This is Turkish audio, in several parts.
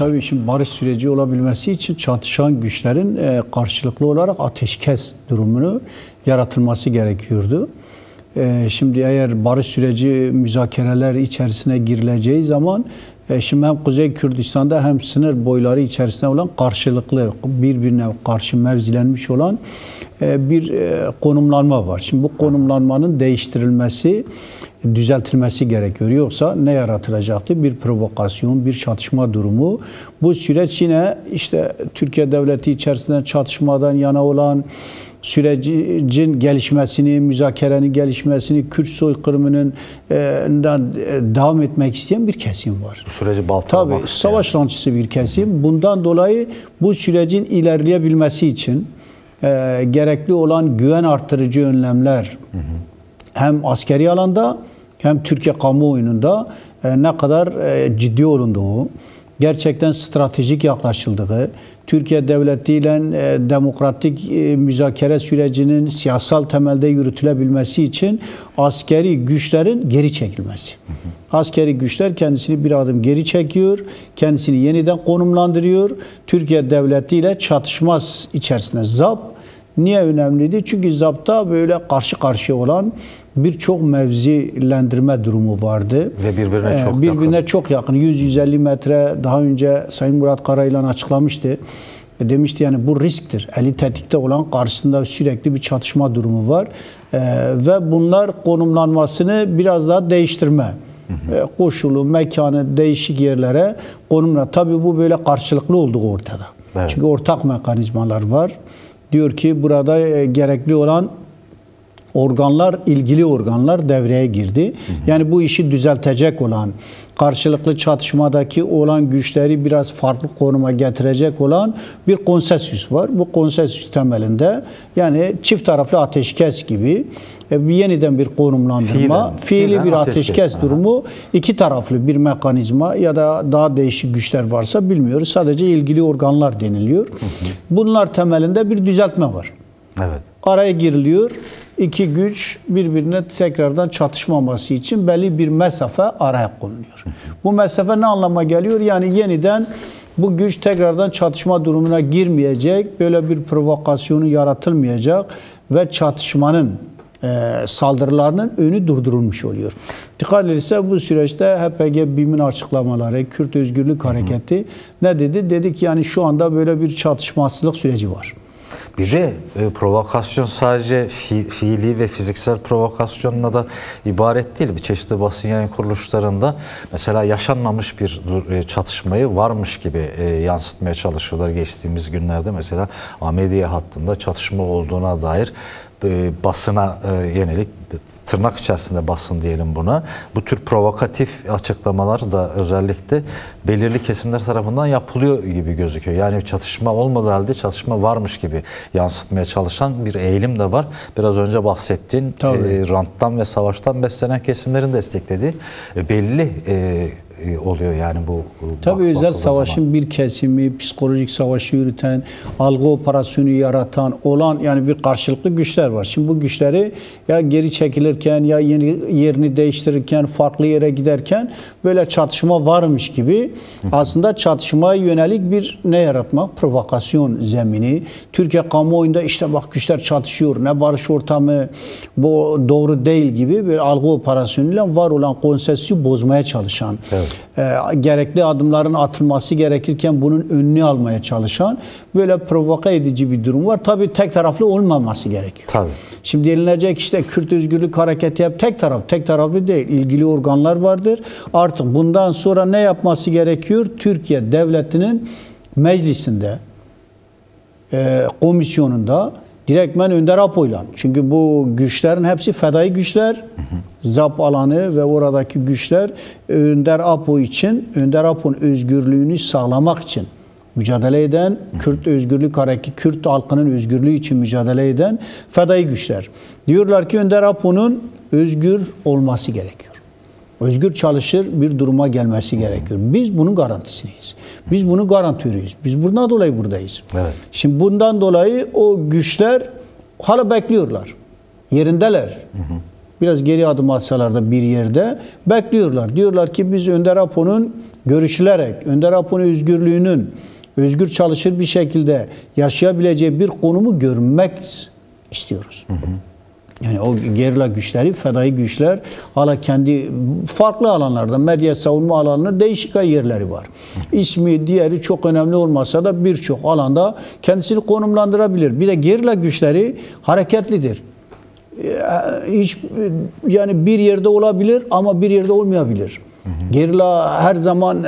Tabii şimdi barış süreci olabilmesi için çatışan güçlerin karşılıklı olarak ateşkes durumunu yaratılması gerekiyordu. Şimdi eğer barış süreci müzakereler içerisine girileceği zaman şimdi hem Kuzey Kürdistan'da hem sınır boyları içerisinde olan karşılıklı birbirine karşı mevzilenmiş olan bir konumlanma var. Şimdi bu konumlanmanın değiştirilmesi, düzeltilmesi gerekiyor. Yoksa ne yaratılacaktı? Bir provokasyon, bir çatışma durumu. Bu süreç yine işte Türkiye Devleti içerisinde çatışmadan yana olan sürecin gelişmesini, müzakerenin gelişmesini, Kürt soykırımının devam etmek isteyen bir kesim var. Bu süreci baltalamak tabii savaş rançısı bir kesim. Bundan dolayı bu sürecin ilerleyebilmesi için gerekli olan güven artırıcı önlemler hem askeri alanda hem Türkiye kamuoyunda ne kadar ciddi olunduğu, gerçekten stratejik yaklaşıldığı, Türkiye Devleti ile demokratik müzakere sürecinin siyasal temelde yürütülebilmesi için askeri güçlerin geri çekilmesi. Askeri güçler kendisini bir adım geri çekiyor, kendisini yeniden konumlandırıyor. Türkiye Devleti ile çatışmaz içerisinde. ZAP niye önemliydi? Çünkü ZAP'ta böyle karşı karşıya olan birçok mevzilendirme durumu vardı. Ve birbirine çok yakın. 100-150 metre daha önce Sayın Murat Karayılan açıklamıştı. Demişti yani bu risktir. Eli tetikte olan karşısında sürekli bir çatışma durumu var. Ve bunlar konumlanmasını biraz daha değiştirme. Koşulu, mekanı değişik yerlere konumla. Tabii bu böyle karşılıklı olduğu ortada. Evet. Çünkü ortak mekanizmalar var. Diyor ki burada gerekli olan organlar, ilgili organlar devreye girdi. Yani bu işi düzeltecek olan, karşılıklı çatışmadaki olan güçleri biraz farklı konuma getirecek olan bir konsensüs var. Bu konsensüs temelinde yani çift taraflı ateşkes gibi yeniden bir konumlandırma, fiili bir ateşkes durumu, iki taraflı bir mekanizma ya da daha değişik güçler varsa bilmiyoruz. Sadece ilgili organlar deniliyor. Bunlar temelinde bir düzeltme var. Evet. Araya giriliyor. İki güç birbirine tekrardan çatışmaması için belli bir mesafe araya konuluyor. Bu mesafe ne anlama geliyor? Yani yeniden bu güç tekrardan çatışma durumuna girmeyecek, böyle bir provokasyonu yaratılmayacak ve çatışmanın saldırılarının önü durdurulmuş oluyor. Dikkat edilirse bu süreçte HPG BİM'in açıklamaları, Kürt Özgürlük Hareketi ne dedi? Dedi ki yani şu anda böyle bir çatışmasızlık süreci var. Bir de provokasyon sadece fiili ve fiziksel provokasyonla da ibaret değil. Bir çeşitli basın yayın kuruluşlarında mesela yaşanmamış bir çatışmayı varmış gibi yansıtmaya çalışıyorlar geçtiğimiz günlerde. Mesela Ahmediye hattında çatışma olduğuna dair basına yönelik, tırnak içerisinde basın diyelim buna, bu tür provokatif açıklamalar da özellikle belirli kesimler tarafından yapılıyor gibi gözüküyor. Yani çatışma olmadığı halde çatışma varmış gibi yansıtmaya çalışan bir eğilim de var. Biraz önce bahsettiğin ranttan ve savaştan beslenen kesimlerin desteklediği belli oluyor yani bu. Tabii özel savaşın bir kesimi, psikolojik savaşı yürüten, algı operasyonu yaratan olan yani bir karşılıklı güçler var. Şimdi bu güçleri ya geri çekilirken ya yerini değiştirirken, farklı yere giderken böyle çatışma varmış gibi aslında çatışmaya yönelik bir ne yaratmak? Provokasyon zemini. Türkiye kamuoyunda işte bak güçler çatışıyor, ne barış ortamı, bu doğru değil gibi bir algı operasyonuyla var olan konsensüsü bozmaya çalışan. Evet. Gerekli adımların atılması gerekirken bunun önünü almaya çalışan böyle provoke edici bir durum var. Tabii tek taraflı olmaması gerekiyor. Tabii. Şimdi denilecek işte Kürt Özgürlük Hareketi hep tek taraflı değil. İlgili organlar vardır. Artık bundan sonra ne yapması gerekiyor? Türkiye Devleti'nin meclisinde, komisyonunda direktmen Önder Apo'yla. Çünkü bu güçlerin hepsi fedai güçler. ZAP alanı ve oradaki güçler Önder Apo için, Önder Apo'nun özgürlüğünü sağlamak için mücadele eden, Kürt Özgürlük Hareketi, Kürt halkının özgürlüğü için mücadele eden fedai güçler. Diyorlar ki Önder Apo'nun özgür olması gerekiyor. Özgür çalışır bir duruma gelmesi gerekiyor. Biz bunun garantisindeyiz. Biz bunu garantörüyüz. Biz bundan dolayı buradayız. Evet. Şimdi bundan dolayı o güçler hala bekliyorlar. Yerindeler. Biraz geri adım atsalar da bir yerde bekliyorlar. Diyorlar ki biz Önder Apo'nun görüşülerek Önder Apo'nun özgürlüğünün özgür çalışır bir şekilde yaşayabileceği bir konumu görmek istiyoruz. Yani o gerilla güçleri, fedai güçler hala kendi farklı alanlarda, medya savunma alanında değişik yerleri var. İsmi, diğeri çok önemli olmasa da birçok alanda kendisini konumlandırabilir. Bir de gerilla güçleri hareketlidir. Hiç, yani bir yerde olabilir ama bir yerde olmayabilir. Gerilla her zaman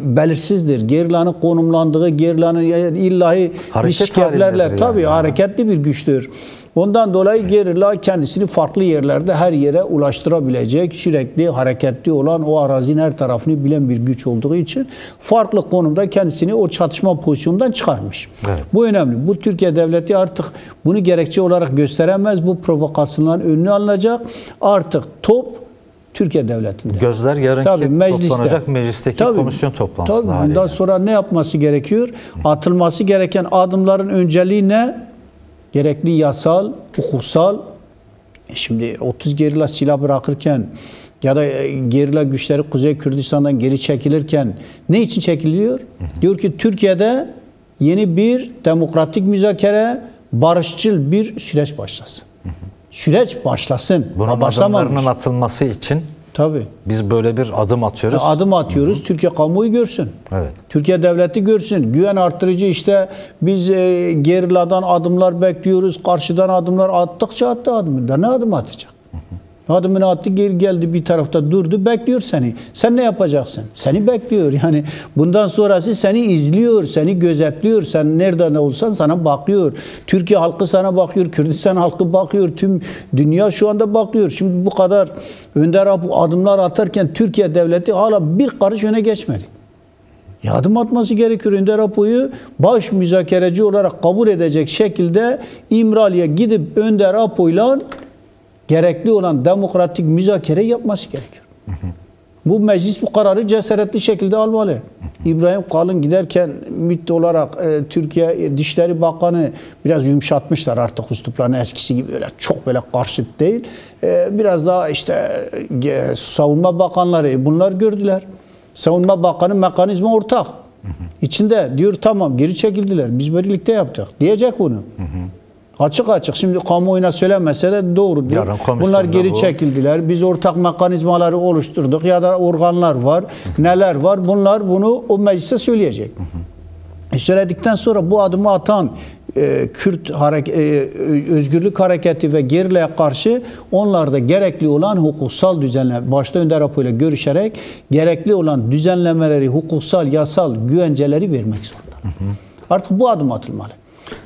belirsizdir. Gerillanın konumlandığı, gerillanın illahi şikayetlerle tabii yani. Hareketli bir güçtür. Ondan dolayı gerilla kendisini farklı yerlerde her yere ulaştırabilecek, sürekli hareketli olan, o arazinin her tarafını bilen bir güç olduğu için farklı konumda kendisini o çatışma pozisyonundan çıkarmış. Evet. Bu önemli. Bu Türkiye Devleti artık bunu gerekçe olarak gösteremez. Bu provokasyonların önüne alınacak. Artık top Türkiye Devleti'nde. Gözler yarınki toplanacak meclisteki komisyon toplantısında. Tabii. Bundan sonra ne yapması gerekiyor? Atılması gereken adımların önceliği ne? Gerekli yasal, hukuksal. Şimdi 30 gerilla silah bırakırken ya da gerilla güçleri Kuzey Kürdistan'dan geri çekilirken ne için çekiliyor? Diyor ki Türkiye'de yeni bir demokratik müzakere, barışçıl bir süreç başlasın. Süreç başlasın. Bunun adımlarının atılması için tabii biz böyle bir adım atıyoruz. Adım atıyoruz. Türkiye kamuoyu görsün. Evet. Türkiye devleti görsün. Güven arttırıcı işte biz gerilladan adımlar bekliyoruz. Karşıdan adımlar attıkça attı adımı. Ne adım atacak? Adımını attı, geri geldi bir tarafta durdu, bekliyor seni. Sen ne yapacaksın? Seni bekliyor. Yani bundan sonrası seni izliyor, seni gözetliyor. Sen nerede ne olsan sana bakıyor. Türkiye halkı sana bakıyor, Kürdistan halkı bakıyor, tüm dünya şu anda bakıyor. Şimdi bu kadar Önder Apo adımlar atarken Türkiye devleti hala bir karış öne geçmedi. Adım atması gerekiyor. Önder Apo'yu baş müzakereci olarak kabul edecek şekilde İmralı'ya gidip Önder Apo'yla gerekli olan demokratik müzakere yapması gerekiyor. Bu meclis bu kararı cesaretli şekilde almalı. İbrahim Kalın giderken MİT olarak Türkiye Dışişleri Bakanı biraz yumuşatmışlar artık üsluplarını eskisi gibi öyle çok böyle karşıt değil. Biraz daha işte savunma bakanları bunlar gördüler. Savunma Bakanı mekanizma ortak. İçinde diyor tamam geri çekildiler. Biz birlikte yaptık. Diyecek bunu. Açık açık. Şimdi kamuoyuna söylemese de doğru diyor. Bunlar geri çekildiler. Biz ortak mekanizmaları oluşturduk ya da organlar var. Neler var? Bunlar bunu o meclise söyleyecek. Söyledikten sonra bu adımı atan Kürt özgürlük hareketi ve gerillaya karşı onlarda gerekli olan hukuksal düzenleme, başta Önder Apo ile görüşerek gerekli olan düzenlemeleri, hukuksal, yasal güvenceleri vermek zorunda. Artık bu adım atılmalı.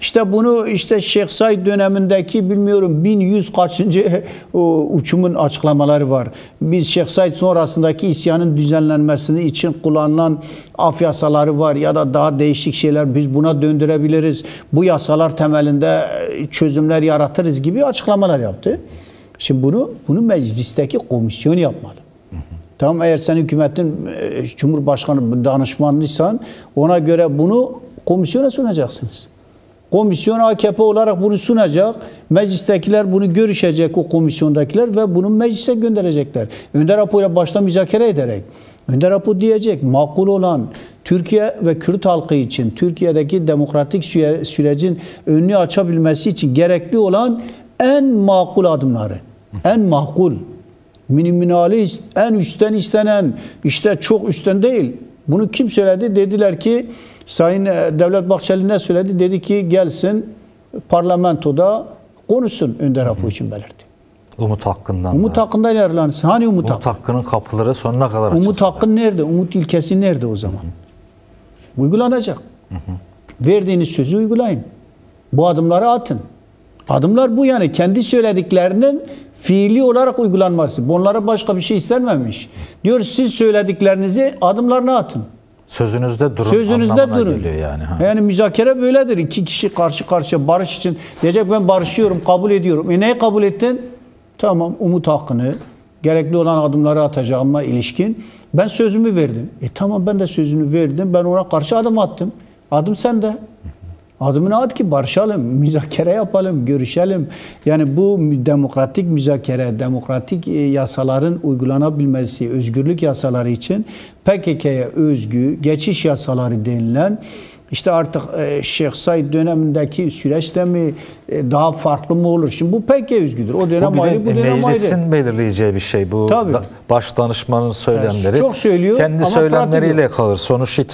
İşte bunu işte Şeyh Said dönemindeki bilmiyorum 1100 kaçıncı uçumun açıklamaları var. Biz Şeyh Said sonrasındaki isyanın düzenlenmesini için kullanılan af yasaları var ya da daha değişik şeyler biz buna döndürebiliriz. Bu yasalar temelinde çözümler yaratırız gibi açıklamalar yaptı. Şimdi bunu meclisteki komisyon yapmalı. Tamam eğer sen hükümetin Cumhurbaşkanı danışmanlıysan ona göre bunu komisyona sunacaksınız. Komisyon AKP olarak bunu sunacak. Meclistekiler bunu görüşecek o komisyondakiler ve bunu meclise gönderecekler. Önder Apo ile başta müzakere ederek. Önder Apo diyecek makul olan Türkiye ve Kürt halkı için Türkiye'deki demokratik sürecin önünü açabilmesi için gerekli olan en makul adımları. En makul. Minimalist, en üstten istenen, işte çok üstten değil. Bunu kim söyledi? Dediler ki Sayın Devlet Bahçeli ne söyledi? Dedi ki gelsin parlamentoda konuşsun Önder Apo için belirtti. Umut hakkından. Umut hakkından yararlansın. Hani umut hakkı? Umut hakkının kapıları sonuna kadar açılsın. Umut hakkı nerede? Umut ilkesi nerede o zaman? Uygulanacak. Verdiğiniz sözü uygulayın. Bu adımları atın. Adımlar bu yani. Kendi söylediklerinin fiili olarak uygulanması. Bunlara başka bir şey istenmemiş. Diyor siz söylediklerinizi adımlarına atın. Sözünüzde durun. Sözünüzde durun. Yani. Yani müzakere böyledir. İki kişi karşı karşıya barış için diyecek ben barışıyorum, kabul ediyorum. Neyi kabul ettin? Tamam umut hakkını, gerekli olan adımları atacağıma ilişkin ben sözümü verdim. Tamam ben de sözünü verdim. Ben ona karşı adım attım. Adım sende. Adımını at ki barışalım, müzakere yapalım, görüşelim. Yani bu demokratik müzakere, demokratik yasaların uygulanabilmesi, özgürlük yasaları için PKK'ya özgü geçiş yasaları denilen, işte artık Şeyh Said dönemindeki süreçte mi daha farklı mı olur? Şimdi bu pek özgüdür. O dönem ayrı, bu dönem ayrı. Meclisin belirleyeceği bir şey bu. Baş danışmanın söylemleri. Çok söylüyor kendi söylemleriyle kalır. Sonuç itibariyle